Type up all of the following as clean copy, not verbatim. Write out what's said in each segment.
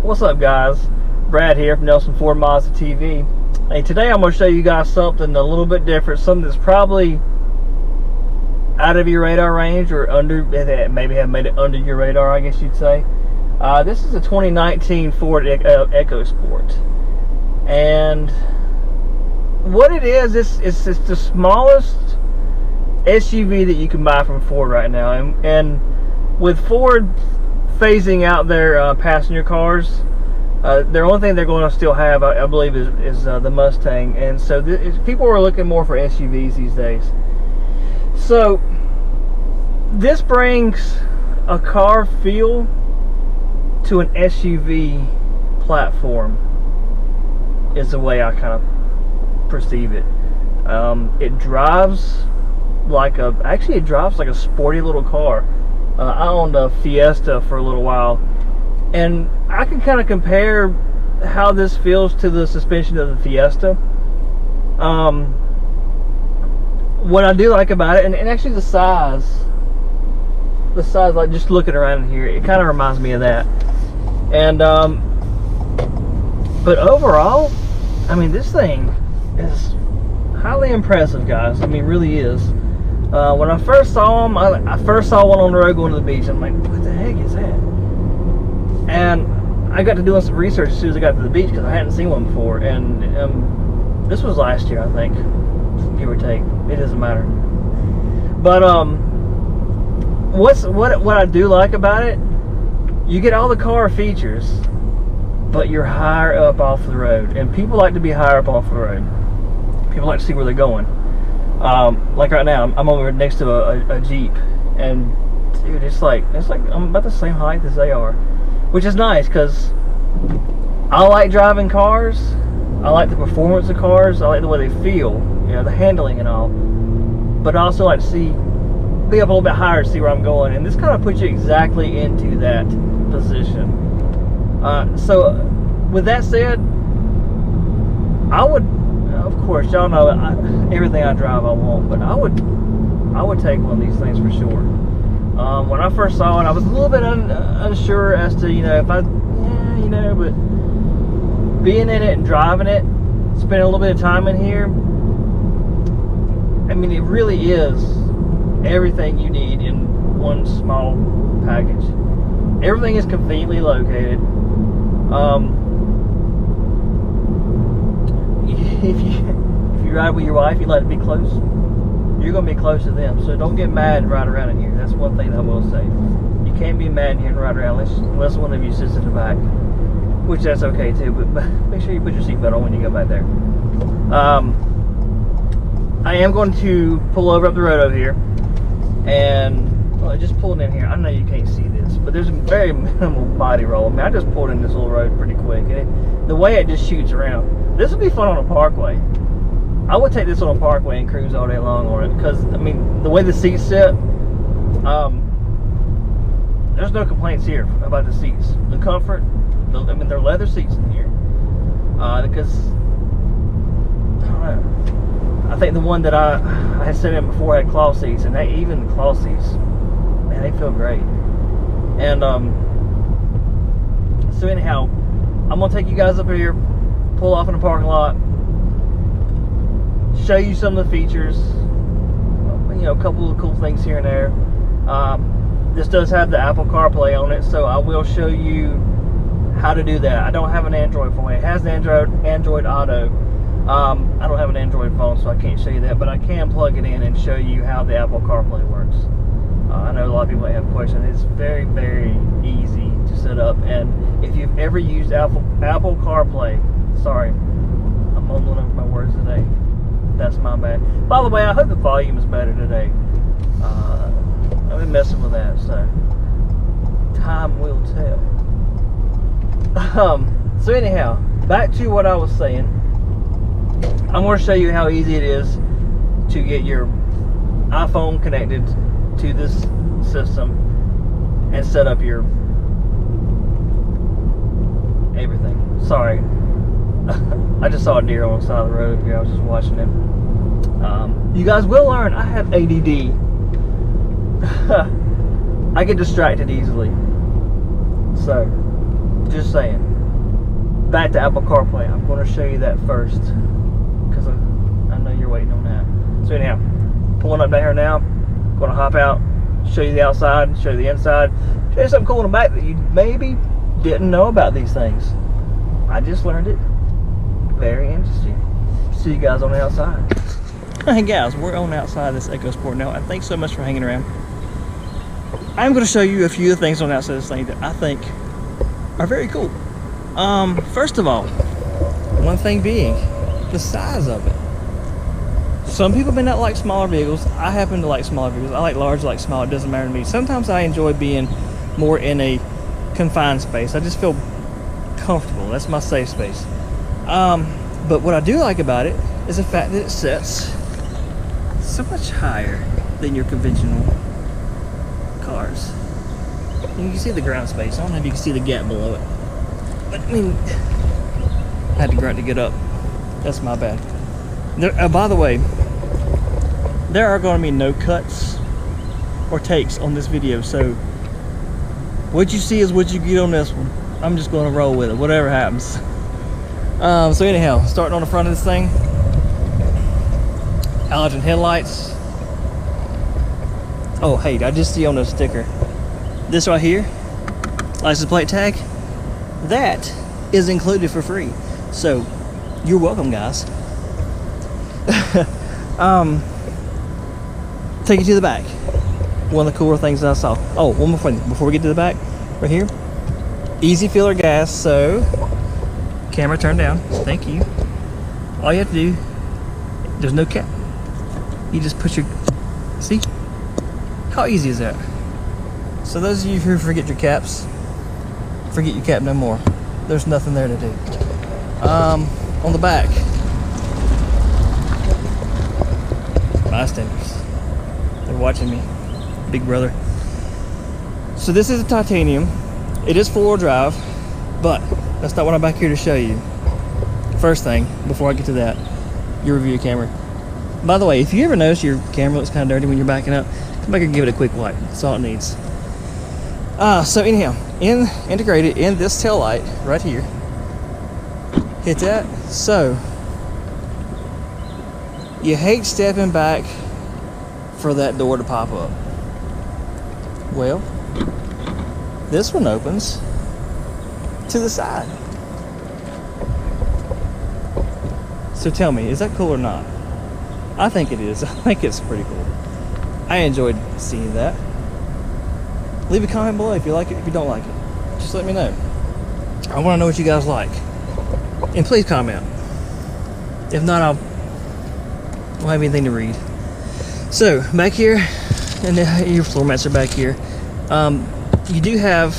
What's up, guys? Brad here from Nelson Ford Mazda TV. Hey, today I'm going to show you guys something a little bit different, something that's probably out of your radar range or under, maybe have made it under your radar, I guess you'd say. This is a 2019 Ford EcoSport, and what it is, it's the smallest SUV that you can buy from Ford right now, and with Ford phasing out their passenger cars, the only thing they're going to still have, I believe, is the Mustang, and so people are looking more for SUVs these days. So this brings a car feel to an SUV platform, is the way I kind of perceive it. It drives like it drives like a sporty little car. I owned a Fiesta for a little while, and I can kind of compare how this feels to the suspension of the Fiesta. What I do like about it, and actually the size, like just looking around in here, it kind of reminds me of that. And but overall, I mean, this thing is highly impressive, guys. I mean, really is. When I first saw them, I first saw one on the road going to the beach. I'm like, what the heck is that? And I got to doing some research as soon as I got to the beach because I hadn't seen one before. And this was last year, I think, give or take. It doesn't matter. But what I do like about it, you get all the car features, but you're higher up off the road, and people like to be higher up off the road. People like to see where they're going. Like right now, I'm over next to a Jeep, and dude, it's like I'm about the same height as they are, which is nice because I like driving cars. I like the performance of cars. I like the way they feel, you know, the handling and all. But I also like to be up a little bit higher to see where I'm going, and this kind of puts you exactly into that position. So with that said, I would, of course, y'all know everything I drive I want, but I would take one of these things for sure. When I first saw it, I was a little bit unsure as to, if but being in it and driving it, spending a little bit of time in here, I mean, it really is everything you need in one small package. Everything is conveniently located. If you ride with your wife, you like to be close, you're going to be close to them. So don't get mad and ride around in here. That's one thing I will say. You can't be mad in here and ride around unless one of you sits in the back, which that's okay too, but make sure you put your seatbelt on when you go back there. I am going to pull over up the road over here, and just pulling in here. I know you can't see this, but there's a very minimal body roll. I mean, I just pulled in this little road pretty quick, and the way it just shoots around. This would be fun on a parkway. I would take this on a parkway and cruise all day long on it, because I mean, the way the seats sit, there's no complaints here about the seats. The comfort, I mean, they're leather seats in here, because I don't know. I think the one that I had sat in before had cloth seats, and even the cloth seats, man, they feel great. And so anyhow, I'm gonna take you guys up here, pull off in the parking lot, show you some of the features, a couple of cool things here and there. This does have the Apple CarPlay on it, so I will show you how to do that. I don't have an Android phone. It has Android Auto. I don't have an Android phone, so I can't show you that, but I can plug it in and show you how the Apple CarPlay works. I know a lot of people have questions. It's very, very easy to set up, and if you've ever used Apple CarPlay, sorry, I'm mumbling over my words today. That's my bad. By the way, I hope the volume is better today. I've been messing with that, so time will tell. So anyhow, back to what I was saying. I'm going to show you how easy it is to get your iPhone connected to this system and set up your everything. Sorry, I just saw a deer on the side of the road here. I was just watching it. You guys will learn I have ADD. I get distracted easily. So, just saying. back to Apple CarPlay. I'm going to show you that first because I know you're waiting on that. So anyhow, pulling up down here now. Going to hop out, show you the outside, show you the inside, show you something cool in the back that you maybe didn't know about these things. I just learned it. Very interesting. See you guys on the outside. Hey guys, we're on the outside of this EcoSport now, and thanks so much for hanging around. I'm going to show you a few of the things on the outside of this thing that I think are very cool. First of all, one thing being the size of it. Some people may not like smaller vehicles. I happen to like smaller vehicles. I like large, I like small. It doesn't matter to me. Sometimes I enjoy being more in a confined space. I just feel comfortable. That's my safe space. But what I do like about it is the fact that it sets so much higher than your conventional cars. And you can see the ground space. I don't know if you can see the gap below it. But I mean, I had to grunt to get up. That's my bad. By the way, there are going to be no cuts or takes on this video, so what you see is what you get on this one. I'm just going to roll with it, whatever happens. So anyhow, starting on the front of this thing, halogen headlights. Oh hey, I just see on the sticker, this right here, license plate tag, that is included for free. So you're welcome, guys. Take you to the back. One of the cooler things that I saw. Oh, one more thing before we get to the back, right here. Easy filler gas. So, camera turned down. Thank you. All you have to do, there's no cap. You just put your, see? How easy is that? So those of you who forget your caps, forget your cap no more. There's nothing there to do. On the back, bystanders. They're watching me, big brother. So this is a titanium. It is four-wheel drive, but that's not what I'm back here to show you. First thing, before I get to that, your review camera. By the way, if you ever notice your camera looks kind of dirty when you're backing up, come back and give it a quick wipe. That's all it needs. So anyhow, integrated in this tail light right here. Hit that. So you hate stepping back for that door to pop up. Well, this one opens to the side. So tell me, is that cool or not? I think it is. I think it's pretty cool. I enjoyed seeing that. Leave a comment below if you like it, if you don't like it. Just let me know. I want to know what you guys like. And please comment. If not, I won't have anything to read. So, back here, and your floor mats are back here. You do have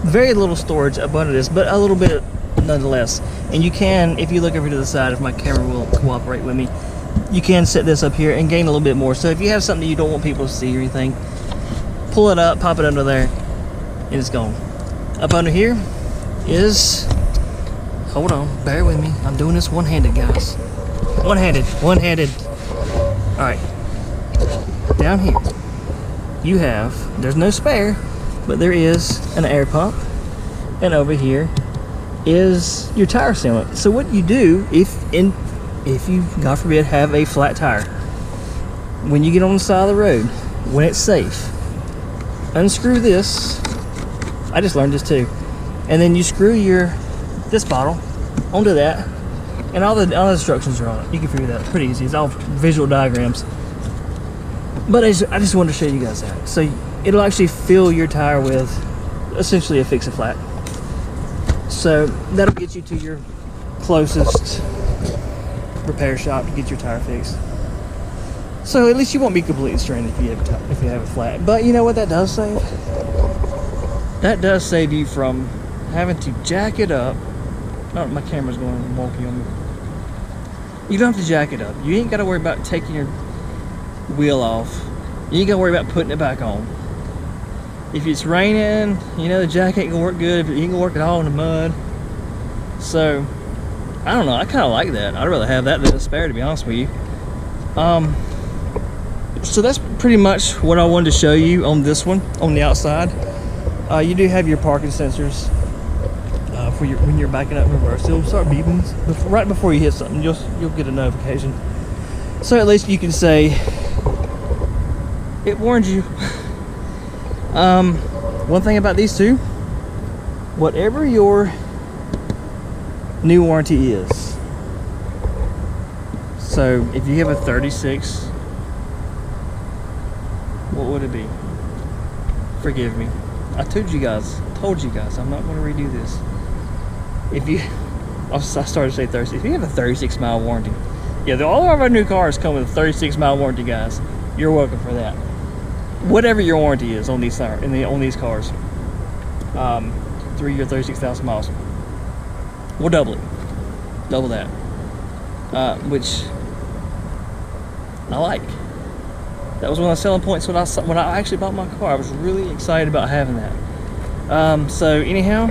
very little storage up under this, but a little bit nonetheless. And you can, if you look over to the side, if my camera will cooperate with me, you can set this up here and gain a little bit more. So if you have something you don't want people to see or anything, pull it up, pop it under there, and it's gone. Up under here is, hold on, bear with me. I'm doing this one-handed, guys. One-handed. All right. Down here, you have, there's no spare, but there is an air pump. And over here is your tire sealant. So what you do, if you, God forbid, have a flat tire, when you get on the side of the road, when it's safe, unscrew this. I just learned this too. And then you screw this bottle onto that, and all the instructions are on it. You can figure that out pretty easy. It's all visual diagrams. But I just wanted to show you guys that. So it'll actually fill your tire with essentially a fix-a-flat. So that'll get you to your closest repair shop to get your tire fixed. So at least you won't be completely stranded if you have a flat. But you know what that does save? That does save you from having to jack it up. Oh, my camera's going wonky on me. You don't have to jack it up. You ain't got to worry about taking your wheel off. You ain't got to worry about putting it back on. If it's raining, you know, the jack ain't gonna work good. You ain't gonna work at all in the mud. So I don't know, I kind of like that. I'd rather have that than a spare, to be honest with you. So that's pretty much what I wanted to show you on this one, on the outside. You do have your parking sensors for when you're backing up in reverse. It'll start beeping right before you hit something. You'll get a notification. So at least you can say it warned you. One thing about these two, whatever your new warranty is. So if you have a 36, what would it be? Forgive me. I told you guys, I'm not going to redo this. If you, I started to say 36. If you have a 36-mile warranty, yeah, all of our new cars come with a 36-mile warranty, guys. You're welcome for that. Whatever your warranty is on these on these cars, 3 year, 36,000 miles. We'll double that, which I like. That was one of the selling points when I actually bought my car. I was really excited about having that. So anyhow,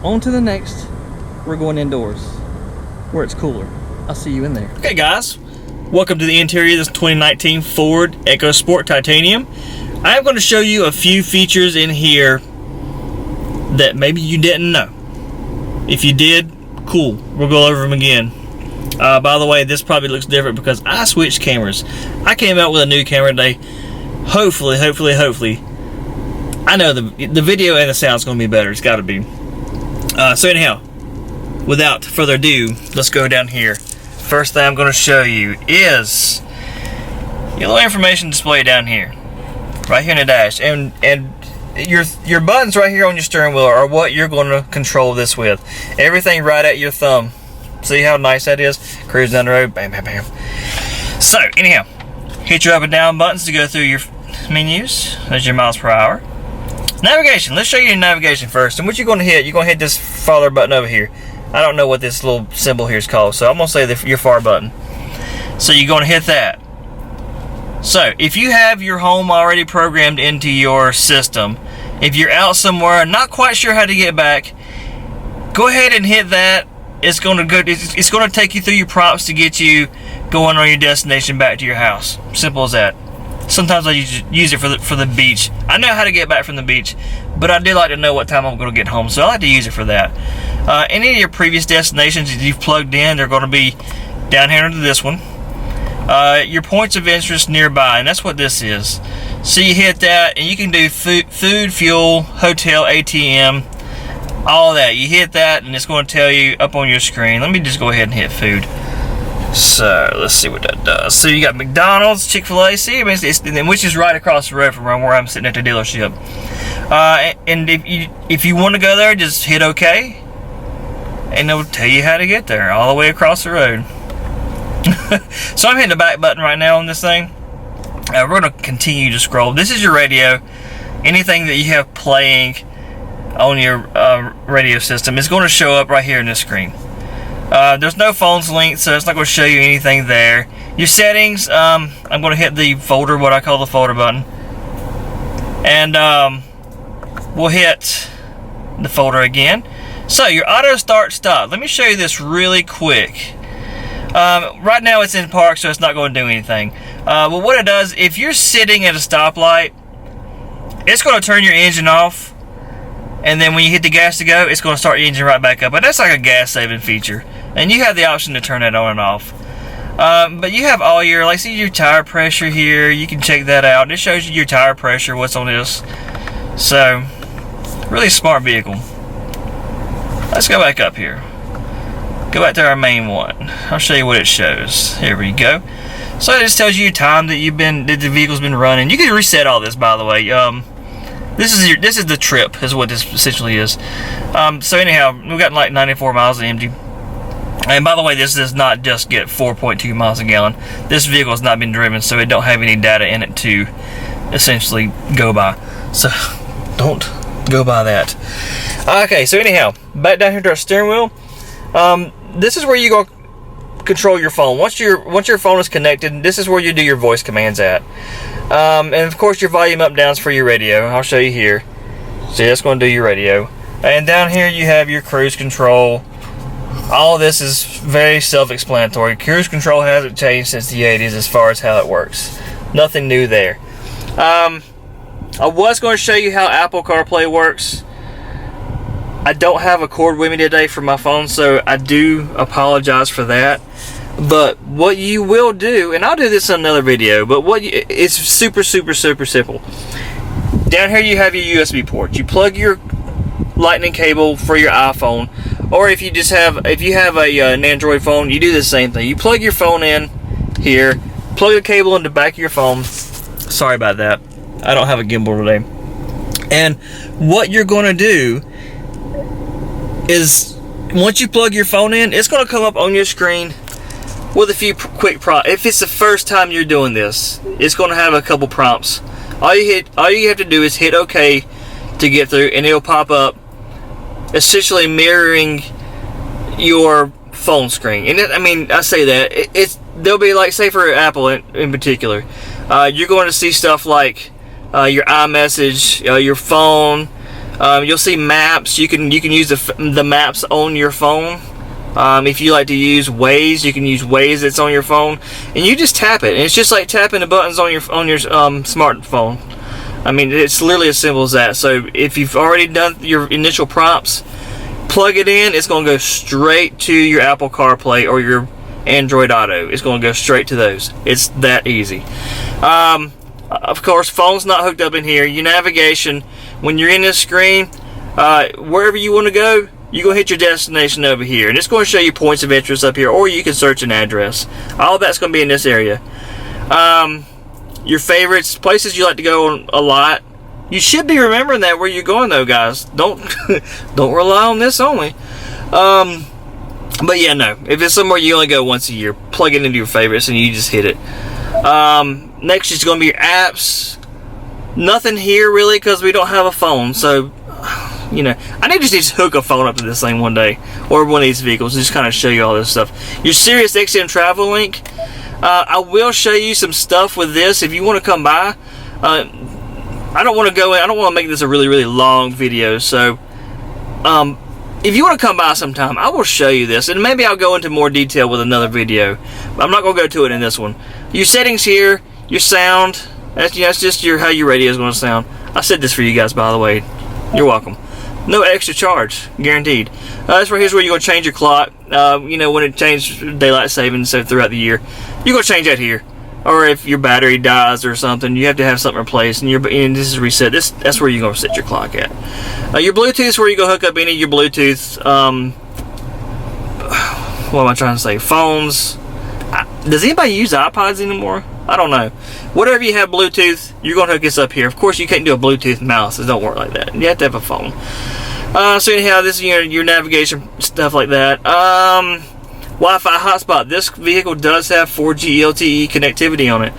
on to the next. We're going indoors, where it's cooler. I'll see you in there. Okay, guys. Welcome to the interior of this 2019 Ford EcoSport Titanium. I'm going to show you a few features in here that maybe you didn't know. If you did, cool. We'll go over them again. By the way, this probably looks different because I switched cameras. I came out with a new camera today. Hopefully. I know the video and the sound's going to be better. It's got to be. So anyhow, without further ado, let's go down here. First thing I'm going to show you is your little information display down here, right here in the dash, and your buttons right here on your steering wheel are what you're going to control this with. Everything right at your thumb. See how nice that is? Cruise down the road, bam, bam, bam. So anyhow, hit your up and down buttons to go through your menus. There's your miles per hour. Navigation. Let's show you your navigation first. And what you're going to hit this farther button over here. I don't know what this little symbol here is called, so I'm going to say your far button. So you're going to hit that. So if you have your home already programmed into your system, if you're out somewhere not quite sure how to get back, go ahead and hit that. It's going to take you through your prompts to get you going on your destination back to your house. Simple as that. Sometimes I use it for the beach. I know how to get back from the beach, but I do like to know what time I'm going to get home, so I like to use it for that. Any of your previous destinations that you've plugged in, they're going to be down here under this one. Your points of interest nearby, and that's what this is. So you hit that, and you can do food, fuel, hotel, ATM, all that. You hit that, and it's going to tell you up on your screen. Let me just go ahead and hit food. So let's see what that does. So you got McDonald's, Chick-fil-A, see, I mean, which is right across the road from where I'm sitting at the dealership. And if you want to go there, just hit OK, and they'll tell you how to get there all the way across the road. So I'm hitting the back button right now on this thing. We're going to continue to scroll. This is your radio. Anything that you have playing on your radio system is going to show up right here in this screen. There's no phones linked, so it's not going to show you anything there. Your settings, I'm going to hit the folder, what I call the folder button. And we'll hit the folder again. So your auto start stop. Let me show you this really quick. Right now it's in park, so it's not going to do anything. But what it does, if you're sitting at a stoplight, it's going to turn your engine off. And then when you hit the gas to go, it's going to start your engine right back up. But that's like a gas saving feature. And you have the option to turn that on and off. But you have all your, like, see your tire pressure here. You can check that out. It shows you your tire pressure, what's on this. So, really smart vehicle. Let's go back up here. Go back to our main one. I'll show you what it shows. Here we go. So it just tells you your time that the vehicle's been running. You can reset all this, by the way. This is the trip, is what this essentially is. So anyhow, we've got like 94 miles of empty. And by the way, this does not just get 4.2 miles a gallon. This vehicle has not been driven, so it don't have any data in it to essentially go by. So don't go by that. Okay, so anyhow, back down here to our steering wheel. This is where you go control your phone. Once your phone is connected, this is where you do your voice commands at. And of course your volume up down is for your radio. I'll show you here. See, that's going to do your radio. And down here you have your cruise control. All of this is very self-explanatory. Cruise control hasn't changed since the 80s as far as how it works. Nothing new there. I was going to show you how Apple CarPlay works. I don't have a cord with me today for my phone, so I do apologize for that. But what you will do, and I'll do this in another video, but it's super simple. Down here you have your USB port. You plug your lightning cable for your iPhone, or if you have an Android phone, you do the same thing. You plug your phone in here, plug the cable in the back of your phone. Sorry about that, I don't have a gimbal today. And what you're going to do is, once you plug your phone in, it's going to come up on your screen with a few quick prompts. If it's the first time you're doing this, it's going to have a couple prompts. All you have to do is hit OK to get through, and it'll pop up, essentially mirroring your phone screen. And I say that there'll be, like, say for Apple in particular, you're going to see stuff like your iMessage, your phone. You'll see maps. You can use the maps on your phone. If you like to use Waze, you can use Waze that's on your phone, and you just tap it, and it's just like tapping the buttons on your smartphone. It's literally as simple as that. So if you've already done your initial prompts, plug it in. It's going to go straight to your Apple CarPlay or your Android Auto. It's going to go straight to those. It's that easy. Of course, phone's not hooked up in here. Your navigation, when you're in this screen, wherever you want to go, you're going to hit your destination over here, and it's going to show you points of interest up here, or you can search an address. All that's going to be in this area. Your favorites, places you like to go on a lot. You should be remembering that where you're going, though, guys. Don't rely on this only. But yeah, no. If it's somewhere you only go once a year, plug it into your favorites and you just hit it. Next is going to be your apps. Nothing here really, because we don't have a phone, so I need to hook a phone up to this thing one day, or one of these vehicles, and just kind of show you all this stuff. Your Sirius XM Travel Link. I will show you some stuff with this if you want to come by. I don't want to make this a really long video, so if you want to come by sometime, I will show you this, and maybe I'll go into more detail with another video. I'm not going to go to it in this one. Your settings here, your sound, that's just how your radio is going to sound. I said this for you guys, by the way. You're welcome. No extra charge, guaranteed. That's right. Here's where you're going to change your clock. When it changes daylight savings throughout the year, you're going to change that here. Or if your battery dies or something, you have to have something replaced, and this is reset. That's where you're going to set your clock at. Your Bluetooth is where you go hook up any of your Bluetooth. What am I trying to say? Phones. Does anybody use iPods anymore? I don't know. Whatever you have Bluetooth, you're going to hook this up here. Of course, you can't do a Bluetooth mouse. It don't work like that. You have to have a phone. So anyhow, this is your navigation stuff like that. Wi-Fi hotspot. This vehicle does have 4G LTE connectivity on it.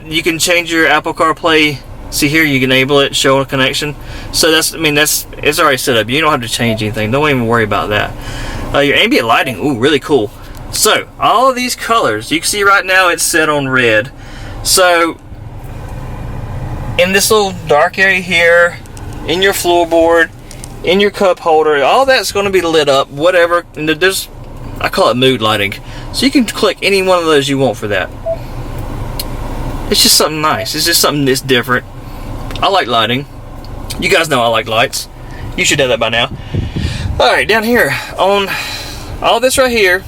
You can change your Apple CarPlay. See here, you can enable it, show a connection. So it's already set up. You don't have to change anything. Don't even worry about that. Your ambient lighting. Ooh, really cool. So all of these colors, you can see right now it's set on red. So in this little dark area here, in your floorboard, in your cup holder, all that's going to be lit up. Whatever. And I call it mood lighting. So you can click any one of those you want for that. It's just something nice. It's just something that's different. I like lighting. You guys know I like lights. You should know that by now. Alright, down here on all this right here,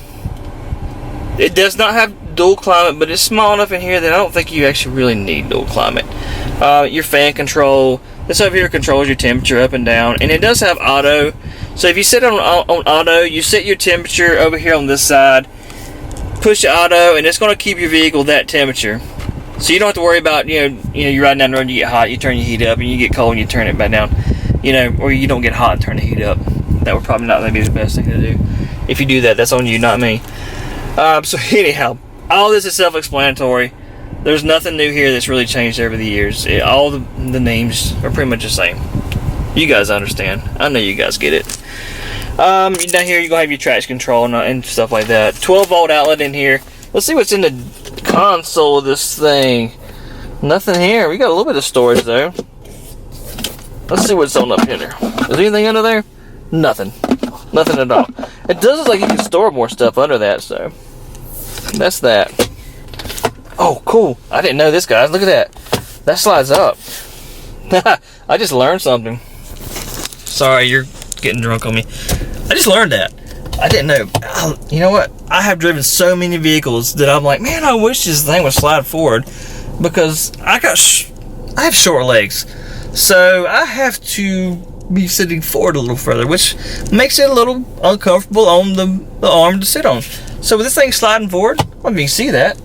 it does not have dual climate, but it's small enough in here that I don't think you actually really need dual climate. Your fan control. This over here controls your temperature up and down, and it does have auto. So if you set it on auto, you set your temperature over here on this side, push the auto, and it's going to keep your vehicle that temperature. So you don't have to worry about, you're riding down the road, you get hot, you turn your heat up, and you get cold, and you turn it back down. Or you don't get hot and turn the heat up. That would probably not be the best thing to do. If you do that, that's on you, not me. So anyhow, all this is self-explanatory. There's nothing new here that's really changed over the years. All the names are pretty much the same. You guys understand. I know you guys get it. Down here, you're going to have your traction control and stuff like that. 12-volt outlet in here. Let's see what's in the console of this thing. Nothing here. We got a little bit of storage, though. Let's see what's on up here. Is there anything under there? Nothing. Nothing at all. It does look like you can store more stuff under that, so that's that. Oh, cool. I didn't know this, guys. Look at that. That slides up. I just learned something. Sorry, your getting drunk on me. I just learned that. I didn't know. You know what? I have driven so many vehicles that I'm like, man, I wish this thing would slide forward, because I have short legs, so I have to be sitting forward a little further, which makes it a little uncomfortable on the arm to sit on. So with this thing sliding forward, I don't know if you can see that.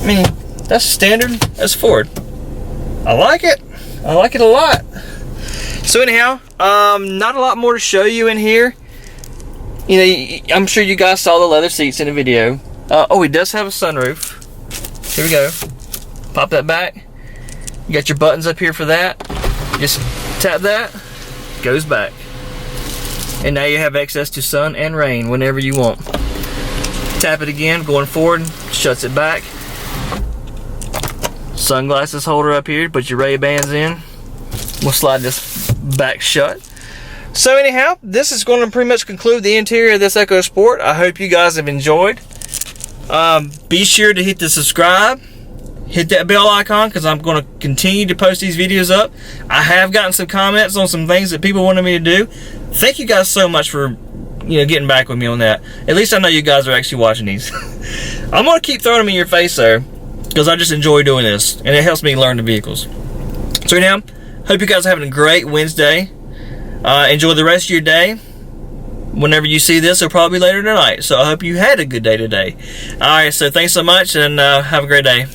I mean, that's standard. That's forward. I like it. I like it a lot. So anyhow, not a lot more to show you in here. You know, I'm sure you guys saw the leather seats in the video. Oh, it does have a sunroof. Here we go. Pop that back. You got your buttons up here for that. Just tap that. Goes back. And now you have access to sun and rain whenever you want. Tap it again, going forward, shuts it back. Sunglasses holder up here, put your Ray-Bans in. We'll slide this back shut. So anyhow, this is going to pretty much conclude the interior of this EcoSport. I hope you guys have enjoyed. Be sure to hit the subscribe. Hit that bell icon, because I'm going to continue to post these videos up. I have gotten some comments on some things that people wanted me to do. Thank you guys so much for, you know, getting back with me on that. At least I know you guys are actually watching these. I'm going to keep throwing them in your face though, because I just enjoy doing this, and it helps me learn the vehicles. So anyhow, hope you guys are having a great Wednesday. Enjoy the rest of your day. Whenever you see this, it'll probably be later tonight. So I hope you had a good day today. Alright, so thanks so much, and have a great day.